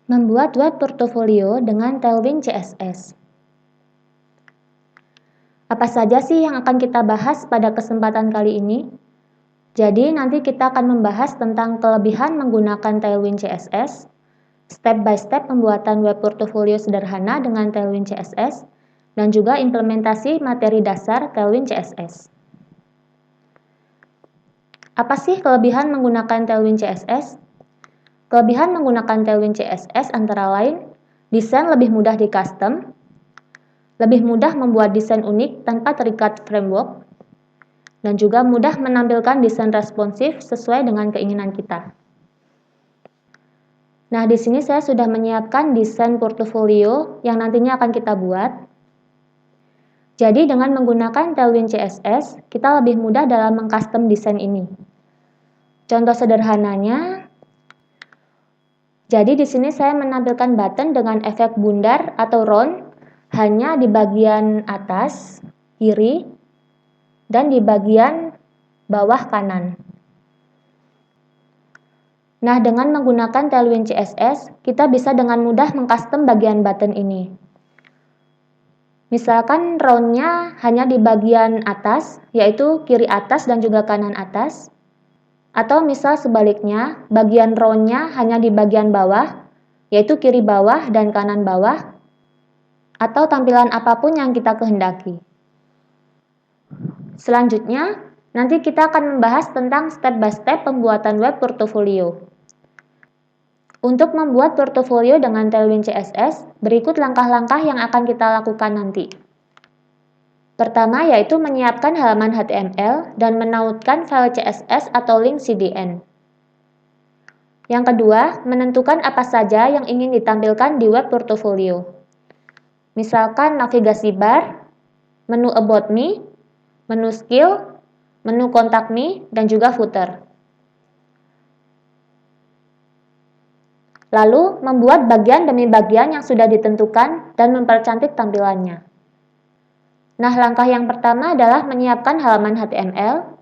Membuat web portofolio dengan Tailwind CSS. Apa saja sih yang akan kita bahas pada kesempatan kali ini? Jadi nanti kita akan membahas tentang kelebihan menggunakan Tailwind CSS, step by step pembuatan web portofolio sederhana dengan Tailwind CSS, dan juga implementasi materi dasar Tailwind CSS. Apa sih kelebihan menggunakan Tailwind CSS? Kelebihan menggunakan Tailwind CSS antara lain, desain lebih mudah di custom, lebih mudah membuat desain unik tanpa terikat framework, dan juga mudah menampilkan desain responsif sesuai dengan keinginan kita. Nah, di sini saya sudah menyiapkan desain portofolio yang nantinya akan kita buat. Jadi dengan menggunakan Tailwind CSS, kita lebih mudah dalam mengcustom desain ini. Contoh sederhananya, jadi di sini saya menampilkan button dengan efek bundar atau round hanya di bagian atas, kiri, dan di bagian bawah kanan. Nah, dengan menggunakan Tailwind CSS, kita bisa dengan mudah mengcustom bagian button ini. Misalkan round-nya hanya di bagian atas, yaitu kiri atas dan juga kanan atas. Atau misal sebaliknya, bagian round-nya hanya di bagian bawah, yaitu kiri bawah dan kanan bawah, atau tampilan apapun yang kita kehendaki. Selanjutnya, nanti kita akan membahas tentang step by step pembuatan web portofolio. Untuk membuat portofolio dengan Tailwind CSS, berikut langkah-langkah yang akan kita lakukan nanti. Pertama yaitu menyiapkan halaman HTML dan menautkan file CSS atau link CDN. Yang kedua, menentukan apa saja yang ingin ditampilkan di web portofolio. Misalkan navigasi bar, menu About Me, menu Skill, menu Contact Me, dan juga footer. Lalu, membuat bagian demi bagian yang sudah ditentukan dan mempercantik tampilannya. Nah, langkah yang pertama adalah menyiapkan halaman HTML.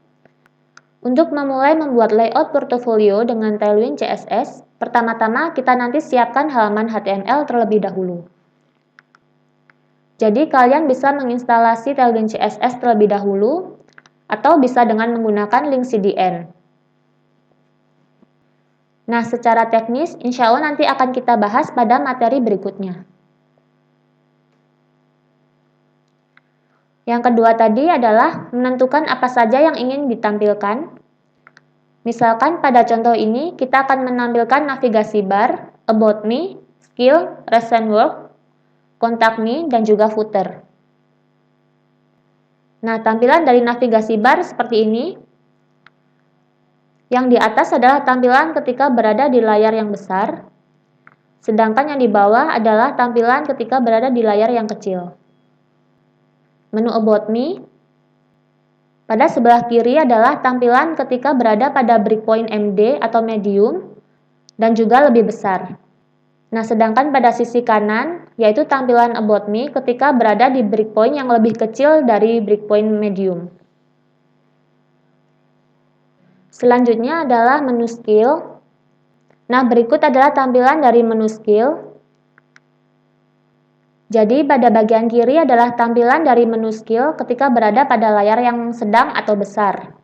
Untuk memulai membuat layout portofolio dengan Tailwind CSS, pertama-tama kita nanti siapkan halaman HTML terlebih dahulu. Jadi, kalian bisa menginstalasi Tailwind CSS terlebih dahulu, atau bisa dengan menggunakan link CDN. Nah, secara teknis, insya Allah nanti akan kita bahas pada materi berikutnya. Yang kedua tadi adalah menentukan apa saja yang ingin ditampilkan. Misalkan pada contoh ini kita akan menampilkan navigasi bar, About Me, Skill, Recent Work, Contact Me, dan juga footer. Nah, tampilan dari navigasi bar seperti ini. Yang di atas adalah tampilan ketika berada di layar yang besar, sedangkan yang di bawah adalah tampilan ketika berada di layar yang kecil. Menu About Me. Pada sebelah kiri adalah tampilan ketika berada pada breakpoint MD atau medium dan juga lebih besar. Nah, sedangkan pada sisi kanan yaitu tampilan About Me ketika berada di breakpoint yang lebih kecil dari breakpoint medium. Selanjutnya adalah menu Skill. Nah, berikut adalah tampilan dari menu Skill. Jadi, pada bagian kiri adalah tampilan dari menu Skill ketika berada pada layar yang sedang atau besar.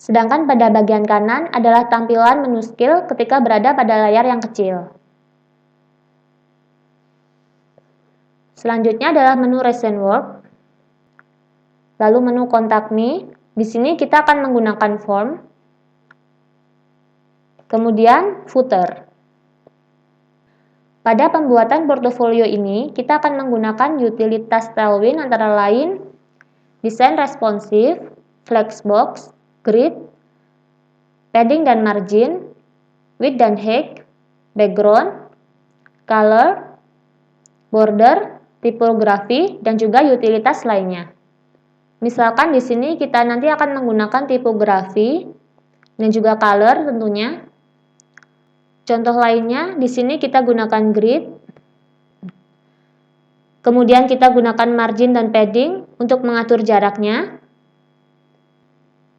Sedangkan pada bagian kanan adalah tampilan menu Skill ketika berada pada layar yang kecil. Selanjutnya adalah menu Recent Work. Lalu menu Contact Me. Di sini kita akan menggunakan form. Kemudian footer. Pada pembuatan portofolio ini, kita akan menggunakan utilitas Tailwind antara lain desain responsif, flexbox, grid, padding dan margin, width dan height, background, color, border, tipografi, dan juga utilitas lainnya. Misalkan di sini kita nanti akan menggunakan tipografi dan juga color tentunya. Contoh lainnya, di sini kita gunakan grid, kemudian kita gunakan margin dan padding untuk mengatur jaraknya.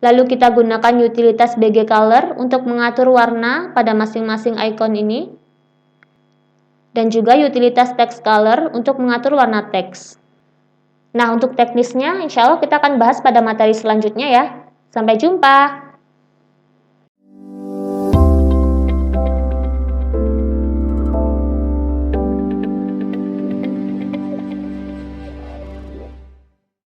Lalu kita gunakan utilitas BG Color untuk mengatur warna pada masing-masing icon ini. dan juga utilitas text color untuk mengatur warna teks. Nah, untuk teknisnya, insya Allah kita akan bahas pada materi selanjutnya ya. Sampai jumpa!